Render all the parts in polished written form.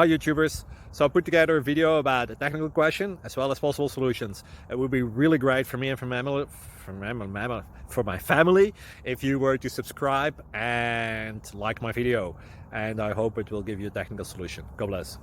Hi YouTubers. So I put together a video about a technical question as well as possible solutions. It would be really great for me and for my family if you were to subscribe and like my video. And I hope it will give you a technical solution. God bless.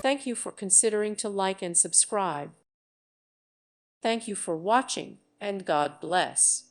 Thank you for considering to like and subscribe. Thank you for watching, and God bless.